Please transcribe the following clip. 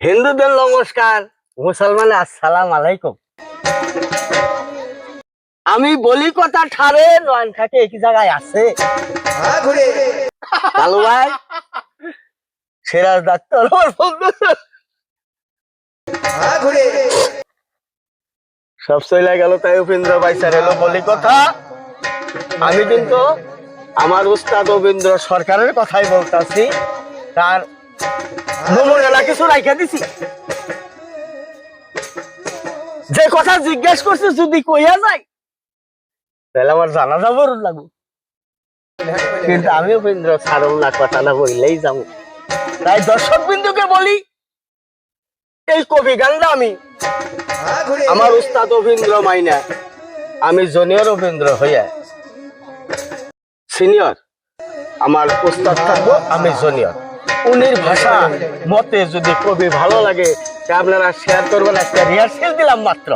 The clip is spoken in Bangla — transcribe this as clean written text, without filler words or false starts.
হিন্দুদের নমস্কার, মুসলমান আসসালাম আলাইকুম। আমি বলি কথা ঠারে নয়ন থাকে একই জায়গায় আছে কালু ভাই সিরাজ ডাক্তার সব চলে গেল, তাই উপেন্দ্র ভাই স্যার এলো বলি কথা। আমি কিন্তু আমার উস্তাদ উপেন্দ্র সরকারের কথাই বলতেছি, তার নমুনা কিছু রাইখা দিছি। যে কথা জিজ্ঞেস করছে যদি কইয়া যায় তাহলে আমার জানা যাবো লাগু, কিন্তু আমি উপেন্দ্র ছাড়ব না, কথা না বললেই যাবো। তাই দর্শক বিন্দুকে বলি, এই কবি গানটা আমি আমার উস্তাদ উপেন্দ্র মাইনা, আমি জুনিয়র উপেন্দ্র হইয়া সিনিয়র, আমার উস্তাদ থাকবো আমি জুনিয়র। উনির ভাষা মতে যদি কবি ভালো লাগে আপনারা শেয়ার করবেন। একটা রিহার্সেল দিলাম মাত্র।